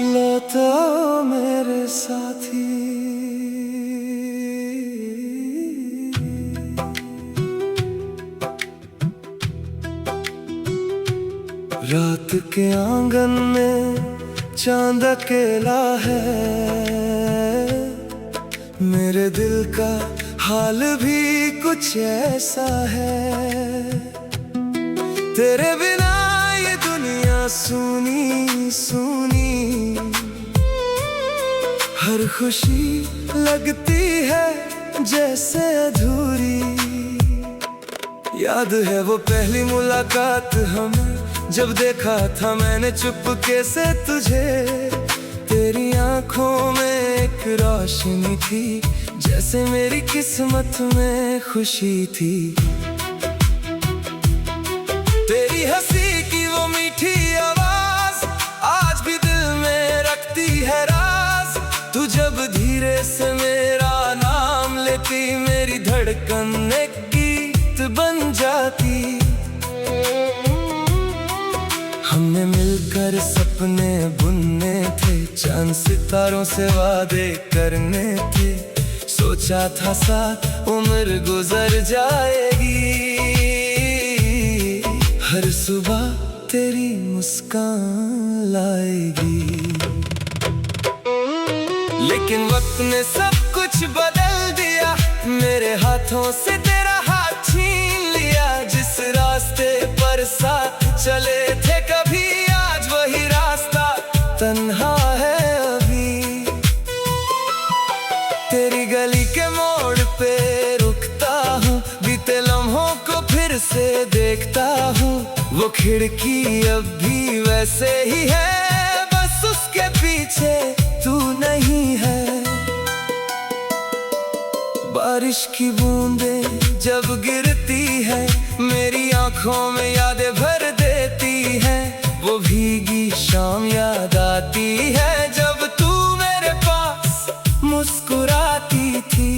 लौटा मेरे साथी, रात के आंगन में चांद अकेला है। मेरे दिल का हाल भी कुछ ऐसा है। तेरे बिना ये दुनिया सूनी सूनी, हर खुशी लगती है जैसे अधूरी। याद है वो पहली मुलाकात हमें, जब देखा था मैंने चुपके से तुझे। तेरी आंखों में एक रोशनी थी, जैसे मेरी किस्मत में खुशी थी। तेरी हंसी की वो मीठी आवाज आज भी दिल में रखती है राज। तू जब धीरे से मेरा नाम लेती, मेरी धड़कन एक गीत बन जाती। हमने मिलकर सपने बुनने थे, चांद सितारों से वादे करने थे। सोचा था साथ उम्र गुजर जाएगी, हर सुबह तेरी मुस्कान लाएगी। लेकिन वक्त ने सब कुछ बदल दिया, मेरे हाथों से तेरा हाथ छीन लिया। जिस रास्ते पर साथ चले थे कभी, आज वही रास्ता तन्हा है अभी। तेरी गली के मोड़ पे रुकता हूँ, बीते लम्हों को फिर से देखता हूँ। वो खिड़की अब भी वैसे ही है, बस उसके पीछे तू नहीं है। बारिश की बूंदें जब गिरती है, मेरी आंखों में यादें भर देती हैं। वो भीगी शाम याद आती है, जब तू मेरे पास मुस्कुराती थी।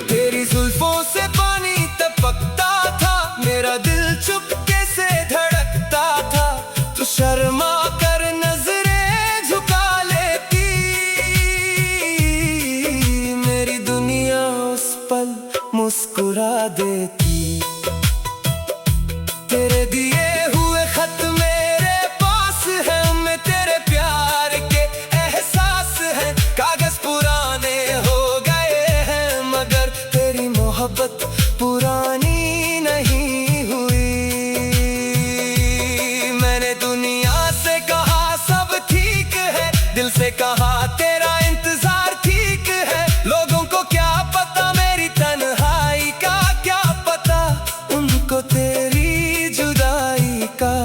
तेरी जुल्फों से पानी टपकता था, मेरा दिल चुपके से धड़कता था। तू शर्मा कर नजरें झुका लेती, मेरी दुनिया उस पल मुस्कुरा देती। तेरे दिए हुए खत मेरे पास है, उनमें तेरे प्यार के एहसास हैं। कागज पुराने हो गए हैं, मगर तेरी मोहब्बत पुरानी नहीं हुई। मैंने दुनिया से कहा सब ठीक है, दिल से कहा तेरा इंतजार ठीक है। लोगों को क्या पता मेरी तन्हाई का, क्या पता उनको तेरी जुदाई का।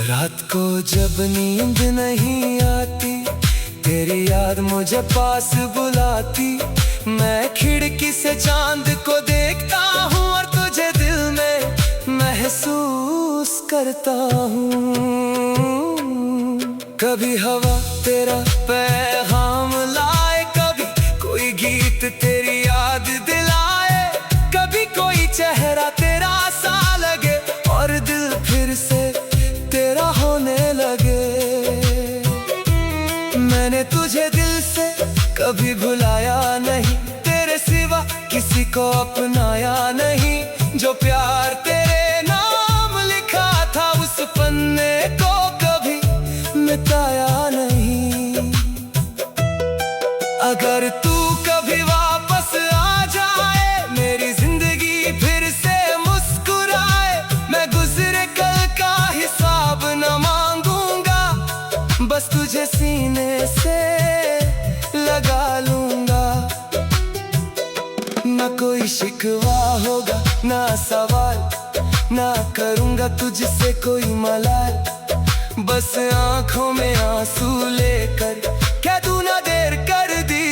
रात को जब नींद नहीं आती, तेरी याद मुझे पास बुलाती। मैं खिड़की से चांद को देखता हूँ, और तुझे दिल में महसूस करता हूँ। कभी हवा तेरा पैगाम लाए, कभी कोई गीत तेरी याद दिलाए। कभी कोई चेहरा तेरा सा लगे, और दिल फिर से तेरा होने लगे। मैंने तुझे दिल से कभी भुलाया नहीं, तेरे सिवा किसी को अपनाया नहीं। जो प्यार तेरे नाम लिखा था, उस पन्ने को कभी मिटाया नहीं। अगर तू कभी वापस आ जाए, मेरी जिंदगी फिर से मुस्कुराए। मैं गुजरे कल का हिसाब न मांगूंगा, बस तुझे सीने से लगा लूंगा। ना कोई शिकवा होगा ना सवाल, ना करूंगा तुझसे कोई मलाल। बस आंखों में आंसू लेकर क्या तू ना देर कर दी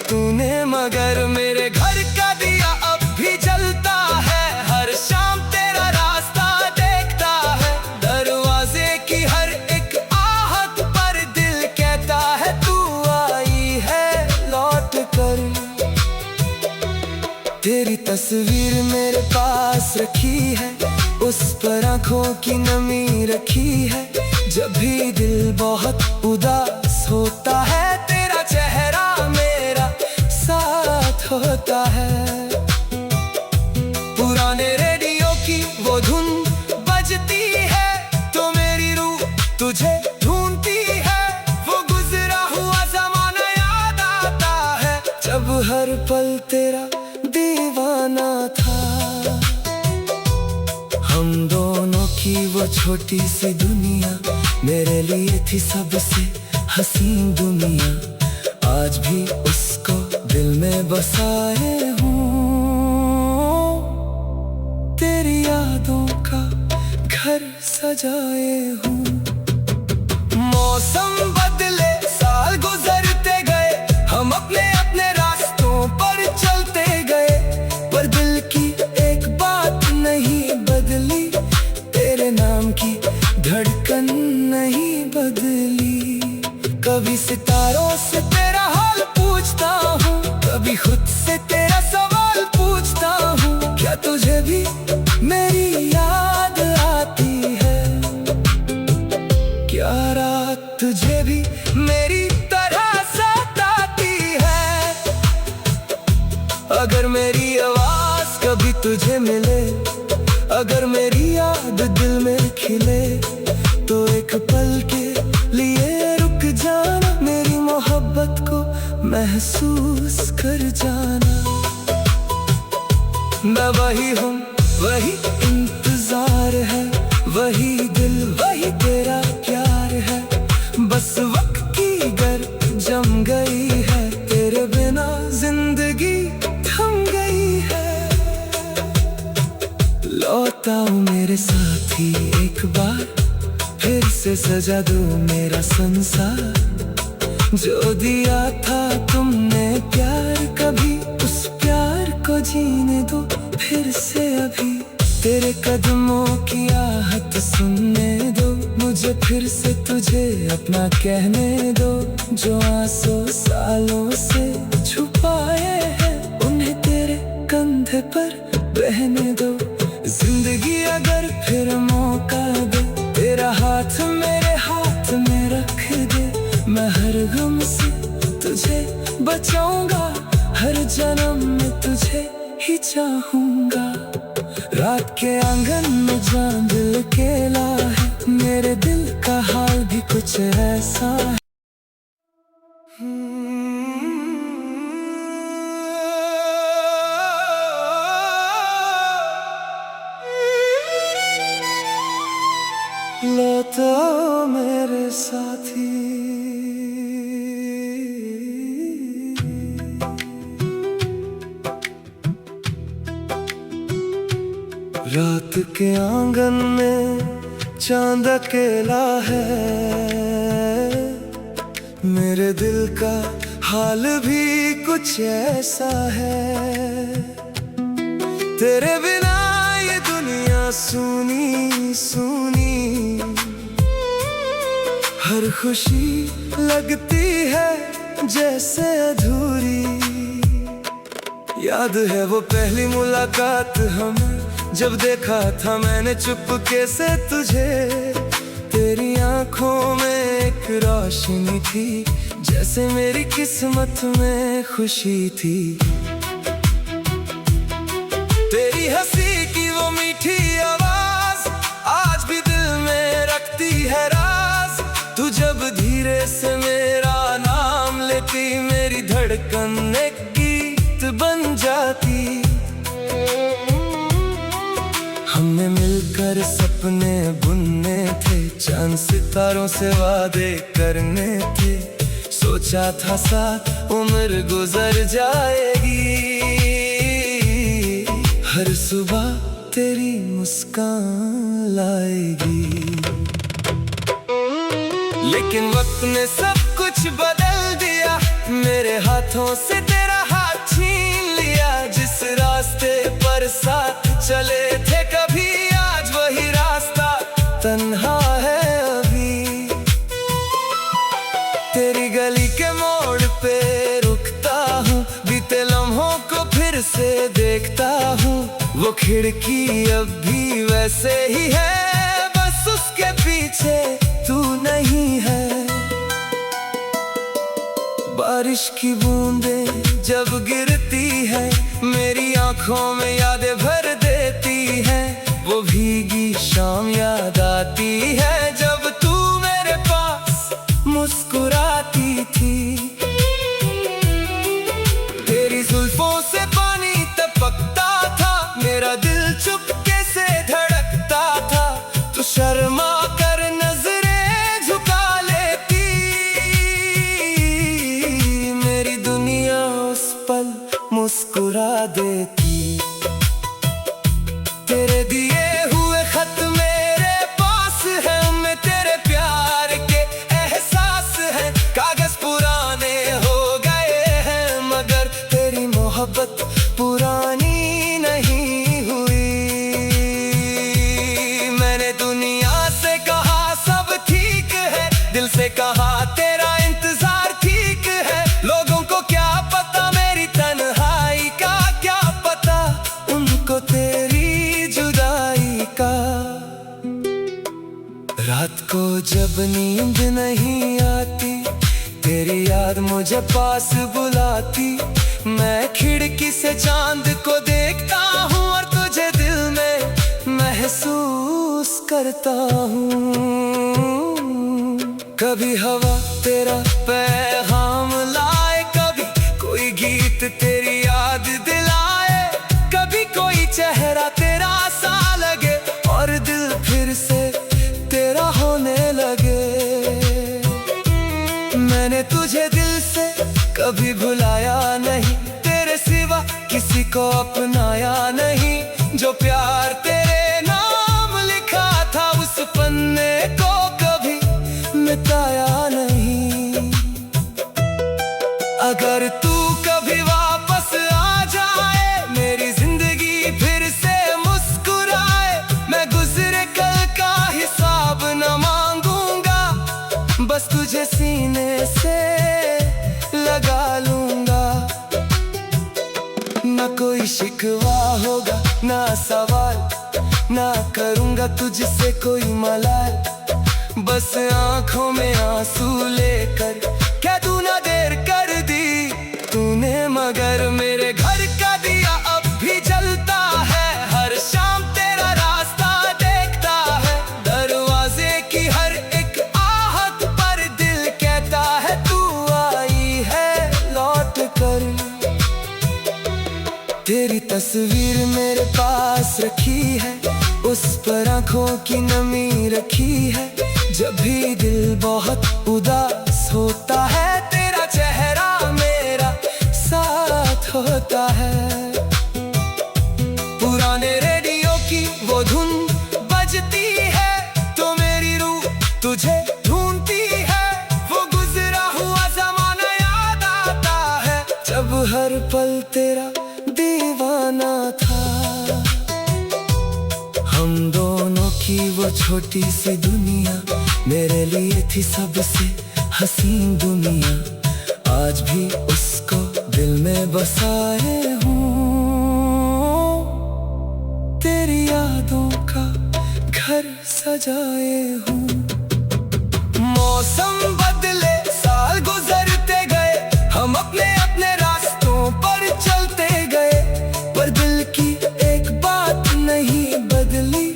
तूने, मगर मेरे घर का दिया अब भी जलता है। हर शाम तेरा रास्ता देखता है, दरवाजे की हर एक आहट पर दिल कहता है तू आई तेरी तस्वीर मेरे पास रखी है, उस पर आंखों की नमी रखी है। जब भी दिल बहुत उदास होता है, तेरा चेहरा मेरा साथ होता है। पुराने रेडियो की वो धुन बजती है, तो मेरी रूह तुझे ढूंढती है। वो गुजरा हुआ ज़माना याद आता है, जब हर पल तेरा दीवाना था। हम दोनों की वो छोटी सी दुनिया मेरे लिए थी सबसे हसीन दुनिया। आज भी उसको दिल में बसाए हूँ, तेरी यादों का घर सजाए हूँ। मौसम बदले, साल गुजरते गए, हम अपने अपने रास्तों पर चलते गए, पर दिल की एक बात नहीं बदली, तेरे नाम की धड़कन नहीं बदली। कभी सितारों से तेरा हाल पूछता हूँ, कभी खुद से तेरा सवाल पूछता हूँ। क्या तुझे भी मेरी याद आती है? क्या रात तुझे भी मेरी तरह सताती है? अगर मेरी आवाज कभी तुझे मिले, अगर मेरी याद दिल में खिले, तो एक पल के लिए रुक जाना, मेरी मोहब्बत को महसूस कर जाना। मैं वही हूँ, वही इंतजार है, वही दिल, वही तेरा प्यार है। बस वक्त की गर्द जम गई है, तेरे बिना जिंदगी थम गई है। लौट आओ मेरे साथी एक बार, फिर से सजा दो मेरा संसार। जो दिया था तुमने प्यार कभी, उस प्यार को जीने दो फिर से अभी। तेरे कदमों की आहट सुनने दो, मुझे फिर से तुझे अपना कहने दो। जो आंसू सालों से छुपाए हैं, उन्हें तेरे कंधे पर बहने दो। जिंदगी अगर फिर मौका दे, तेरा हाथ मेरे हाथ में रख दे। मैं हर गम से तुझे बचाऊंगा, हर जन्म में तुझे ही चाहूंगा। रात के आंगन में जहाँ दिल अकेला है, मेरे दिल का हाल भी कुछ ऐसा है। लौट आओ मेरे साथी, रात के आंगन में चांद अकेला है। मेरे दिल का हाल भी कुछ ऐसा है। तेरे बिना ये दुनिया सूनी सूनी, हर खुशी लगती है जैसे अधूरी। याद है वो पहली मुलाकात हमें, जब देखा था मैंने चुपके से तुझे। तेरी आंखों में एक रोशनी थी, जैसे मेरी किस्मत में खुशी थी। तेरी हंसी की वो मीठी आवाज आज भी दिल में रखती है राज। तू जब धीरे से मेरा नाम लेती, मेरी धड़कन एक गीत बन जाती। हमने मिलकर सपने बुनने थे, चांद सितारों से वादे करने थे। सोचा था साथ उम्र गुजर जाएगी, हर सुबह तेरी मुस्कान लाएगी। लेकिन वक्त ने सब कुछ बदल दिया, मेरे हाथों से तेरा हाथ छीन लिया। जिस रास्ते पर साथ चले थे कभी, आज वही रास्ता तन्हा है अभी। तेरी गली के मोड़ पे रुकता हूँ, बीते लम्हों को फिर से देखता वो खिड़की अब भी वैसे ही है, बस उसके पीछे तू नहीं है। बारिश की बूंदें जब गिरती है, मेरी आंखों में यादें भर देती है। वो भीगी शाम याद आती है, जब तू मेरे पास मुस्कुराती थी। तेरी जुल्फों से पानी टपकता था, मेरा दिल चुपके से धड़कता था। तू शर्मा कर नजरें झुका लेती, मेरी दुनिया उस पल मुस्कुरा देती। तेरे दिए हुए खत मेरे पास है, उनमें तेरे प्यार के एहसास हैं। कागज पुराने हो गए हैं, मगर तेरी मोहब्बत पुरानी नहीं हुई। मैंने दुनिया से कहा सब ठीक है, दिल से कहा तेरा इंतजार ठीक है। लोगों को क्या पता मेरी तन्हाई का, क्या पता उनको तेरी जुदाई का। रात को जब नींद नहीं आती, तेरी याद मुझे पास बुलाती। मैं खिड़की से चांद को देखता हूँ और तुझे दिल में महसूस करता हूँ। कभी हवा तेरा पैगाम लाए, कभी कोई गीत तेरी याद दिलाए, कभी कोई चेहरा तेरा सा लगे और दिल फिर से तेरा होने लगे। मैंने तुझे दिल से कभी भुलाया नहीं, तेरे सिवा किसी को अपनाया नहीं। जो प्यार तेरे नाम लिखा था, उस पन्ने को कभी मिटाया नहीं। अगर तू कभी वापस आ जाए, मेरी जिंदगी फिर से मुस्कुराए, मैं गुजरे कल का हिसाब न मांगूंगा, बस तुझे सीने से लगा लूंगा। न कोई शिकवा होगा ना सवाल, ना करूंगा तुझसे कोई मलाल। बस आंखों में आंसू लेकर क्या तू ना देर कर दी तूने, मगर मेरे घर का दिया अब भी जलता है। हर शाम तेरा रास्ता देखता है, दरवाजे की हर एक आहट पर दिल कहता है तू आई है लौट कर। तेरी तस्वीर मेरे पास रखी है, उस पर आंखों की नमी रखी है। जब भी दिल बहुत उदास होता है, तेरा चेहरा मेरा साथ होता है। पुराने रेडियो की वो धुन बजती है, तो मेरी रूह तुझे ढूंढती है। वो गुजरा हुआ ज़माना याद आता है, जब हर पल तेरा दीवाना था। हम दोनों की वो छोटी सी दुनिया मेरे लिए थी सबसे हसीन दुनिया। आज भी उसको दिल में बसाए हूँ, तेरी यादों का घर सजाए हूँ। मौसम बदले साल गुजरते गए, हम अपने अपने रास्तों पर चलते गए, पर दिल की एक बात नहीं बदली,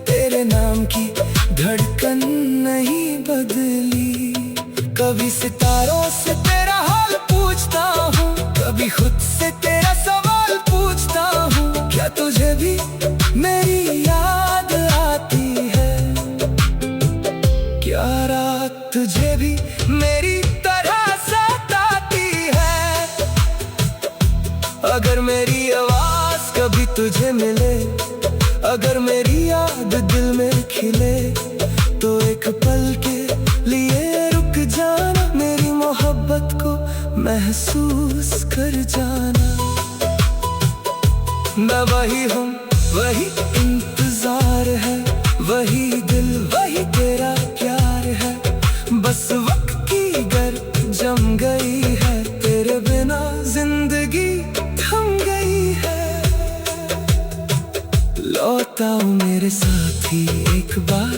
तेरे नाम की धड़कन नहीं बदली। कभी सितारों से तेरा हाल पूछता हूँ, कभी खुद से तेरा सवाल पूछता हूँ। क्या तुझे भी मेरी याद आती है? क्या रात तुझे भी मेरी तरह सताती है? अगर मेरी आवाज कभी तुझे मिले, अगर मेरी याद दिल में खिले, तो एक पल के लिए रुक जाना, मेरी मोहब्बत को महसूस कर जाना। मैं वही हूँ, वही इंतजार है, वही दिल वही तेरा प्यार है। बस वक्त की गर्द जम गई है, तेरे बिना जिंदगी थम गई है। बताओ मेरे साथी एक बार,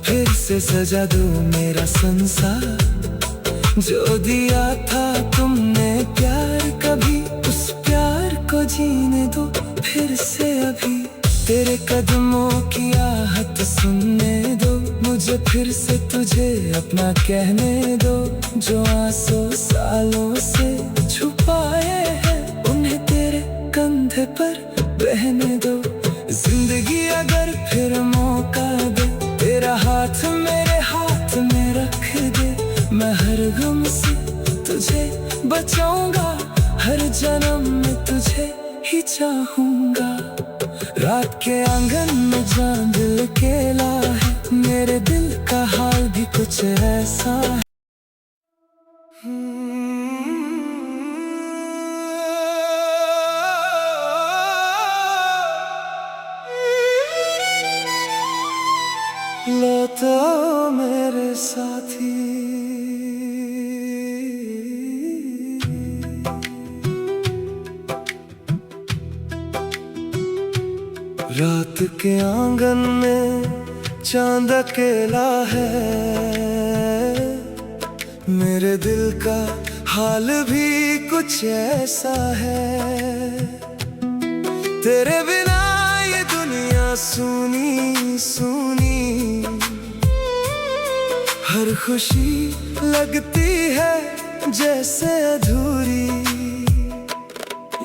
फिर से सजा दो मेरा संसार। जो दिया था तुमने प्यार कभी, उस प्यार को जीने दो फिर से अभी। तेरे कदमों की आहट सुनने दो, मुझे फिर से तुझे अपना कहने दो। जो आंसू सालों से छुपाए हैं, उन्हें तेरे कंधे पर बहने दो। जिंदगी अगर फिर मौका दे, तेरा हाथ मेरे हाथ में रख दे। मैं हर गम से तुझे बचाऊंगा, हर जन्म में तुझे ही चाहूंगा। रात के आंगन में चांद अकेला है, मेरे दिल का हाल भी कुछ ऐसा है। लौटा मेरे साथी। रात के आंगन में चांद अकेला है, मेरे दिल का हाल भी कुछ ऐसा है। तेरे बिना ये दुनिया सूनी सूनी, हर खुशी लगती है जैसे अधूरी।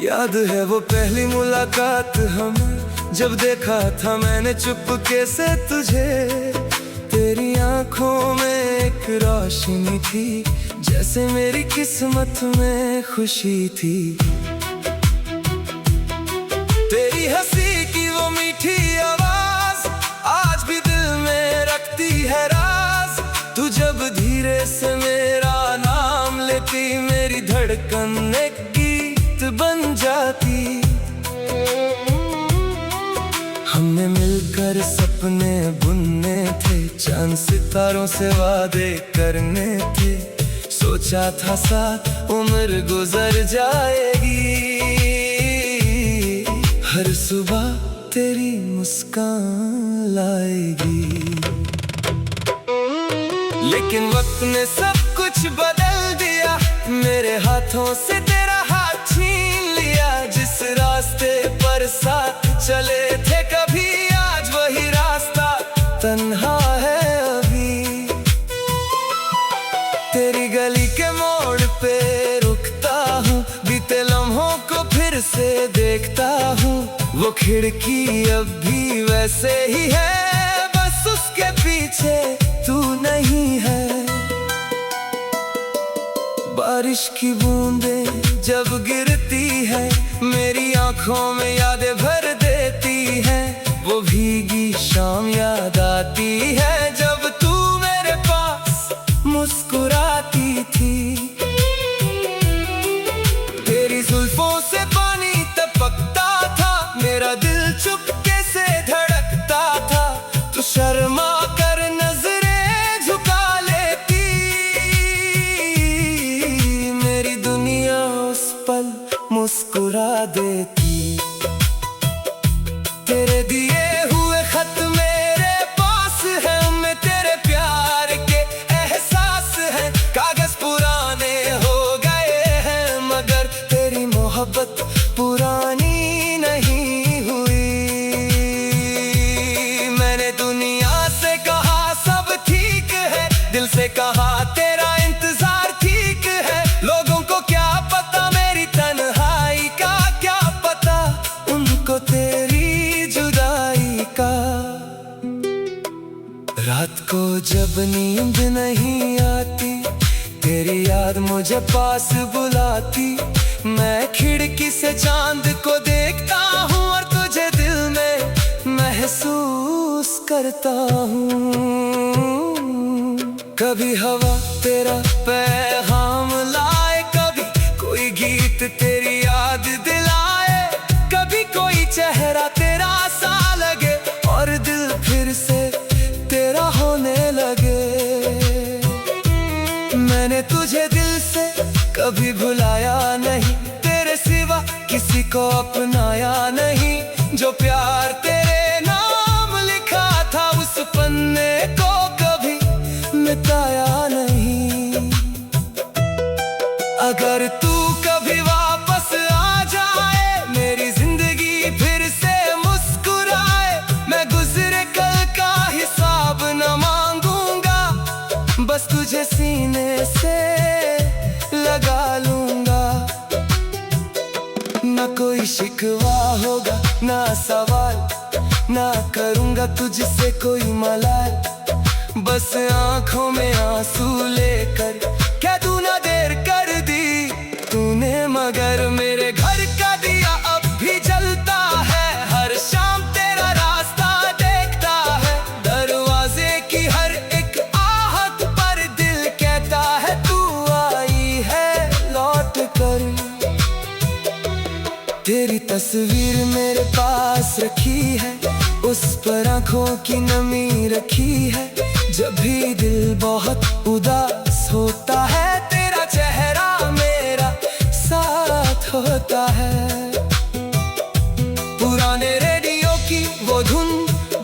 याद है वो पहली मुलाकात हमें, जब देखा था मैंने चुपके से तुझे। तेरी आंखों में एक रोशनी थी, जैसे मेरी किस्मत में खुशी थी। तेरी हंसी की वो मीठी आवाज आज भी दिल में रखती है राज। तू जब धीरे से मेरा नाम लेती, मेरी धड़कन एक गीत बन जाती। हमने मिलकर सपने बुनने थे, चांद सितारों से वादे करने थे। सोचा था साथ उम्र गुजर जाएगी, हर सुबह तेरी मुस्कान लाएगी। लेकिन वक्त ने सब कुछ बदल दिया, मेरे हाथों से तेरा हाथ छीन लिया। जिस रास्ते पर साथ चले थे कभी, आज वही रास्ता तन्हा है अभी। तेरी गली के मोड़ पे रुकता हूँ, बीते लम्हों को फिर से देखता हूँ। वो खिड़की अब भी वैसे ही है, बस उसके पीछे तू नहीं है। बारिश की बूंदें जब गिरती है, मेरी आंखों में यादें भर देती हैं। वो भीगी शाम याद आती है, जब तू मेरे पास मुस्कुराती थी। तेरी जुल्फों से पानी टपकता था, मेरा दिल चुपके से धड़कता था। तू शर्मा कर नजरें झुका लेती, मेरी दुनिया उस पल मुस्कुरा देती। तेरे दिए हुए खत मेरे पास है, उनमें तेरे प्यार के एहसास हैं। कागज पुराने हो गए हैं, मगर तेरी मोहब्बत पुरानी नहीं हुई। मैंने दुनिया से कहा सब ठीक है, दिल से कहा तेरा इंतजार ठीक है। लोगों को क्या पता मेरी तन्हाई का, क्या पता उनको तेरी जुदाई का। रात को जब नींद नहीं आती, तेरी याद मुझे पास बुलाती। मैं खिड़की से चांद को देखता हूँ, और तुझे दिल में महसूस करता हूँ। कभी हवा तेरा पैगाम लाए, कभी कोई गीत तेरी याद दिलाए। कभी कोई चेहरा तेरा सा लगे, और दिल फिर से तेरा होने लगे। मैंने तुझे दिल से कभी भुलाया नहीं, तेरे सिवा किसी को अपनाया नहीं। जो प्यार तेरे नाम सताया नहीं। अगर तू कभी वापस आ जाए, मेरी जिंदगी फिर से मुस्कुराए, मैं गुजरे कल का हिसाब न मांगूंगा, बस तुझे सीने से लगा लूंगा। ना कोई शिकवा होगा ना सवाल, ना करूंगा तुझसे कोई मलाल, बस आंखों में आंसू लेकर क्या तू ना देर कर दी तूने, मगर मेरे घर का दिया अब भी जलता है, हर शाम तेरा रास्ता देखता है, दरवाजे की हर एक आहट पर दिल कहता है तू आई है लौट कर। तेरी तस्वीर मेरे पास रखी है, उस पर आंखों की नमी रखी है, जब भी दिल बहुत उदास होता है, तेरा चेहरा मेरा साथ होता है। पुराने रेडियो की वो धुन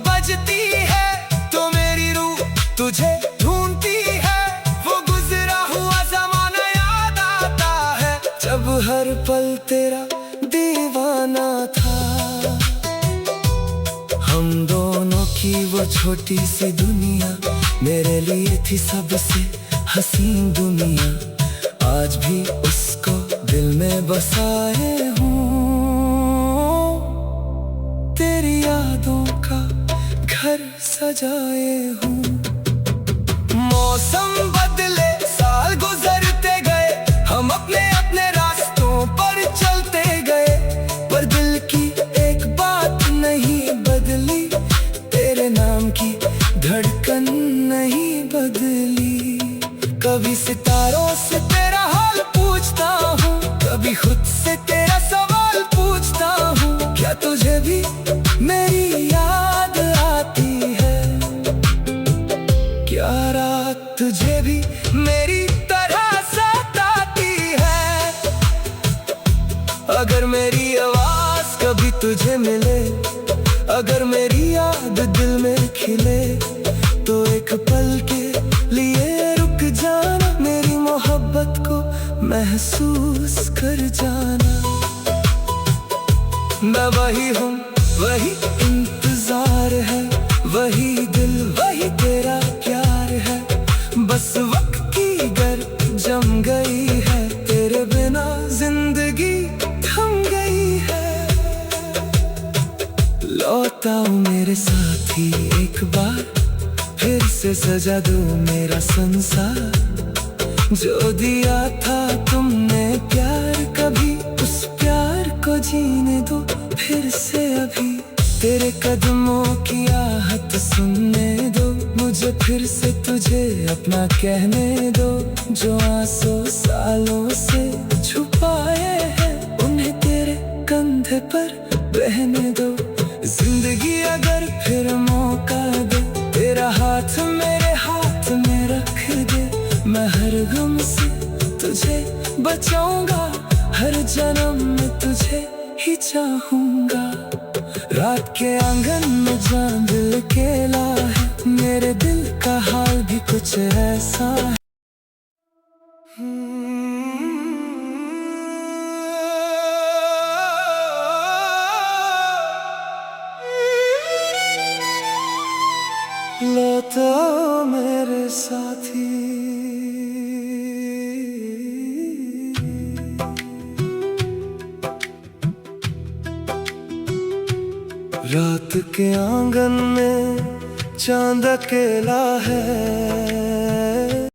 बजती है, तो मेरी रूह तुझे ढूंढती है, वो गुजरा हुआ ज़माना याद आता है, जब हर पल तेरा दीवाना था। हम दोनों की वो छोटी सी दुनिया मेरे लिए थी सबसे हसीन दुनिया, आज भी उसको दिल में बसाए हूँ, तेरी यादों का घर सजाए हूँ। मौसम बदले साल गुजरते गए, हम अपने अपने रास्तों पर चलते गए, पर दिल की एक बात नहीं बदली, तेरे नाम की धड़कन नहीं बदली। कभी सितारों से तेरा हाल पूछता हूँ, कभी खुद से तेरा सवाल पूछता हूँ, क्या तुझे भी मेरी याद आती है, क्या रात तुझे भी मेरी तरह सताती है। अगर मेरी आवाज कभी तुझे मिले, अगर मेरी याद दिल में खिले, तो एक पल के लिए रुक जाना, मेरी मोहब्बत को महसूस कर जाना। मैं वही हूँ, वही इंतजार है, वही दिल वही तेरा प्यार है, बस वक्त की गर्द जम गई है, तेरे बिना जिंदगी थम गई है। लौटाओ मेरे साथी एक बार, फिर से सजा दो मेरा संसार, जो दिया था तुमने प्यार कभी, उस प्यार को जीने दो फिर से अभी, तेरे कदमों की आहट सुनने दो, मुझे फिर से तुझे अपना कहने दो, जो आंसू सालों से छुपाए हैं, उन्हें तेरे कंधे पर बहने दो। जिंदगी अगर फिर मौका दे, तेरा हाथ मेरे हाथ में रख दे, मैं हर गम से तुझे बचाऊंगा, हर जन्म में तुझे ही चाहूंगा। रात के आंगन में चांद अकेला है, मेरे दिल का हाल भी कुछ ऐसा है। लौटाओ मेरे साथी, रात के आंगन में चांद अकेला है,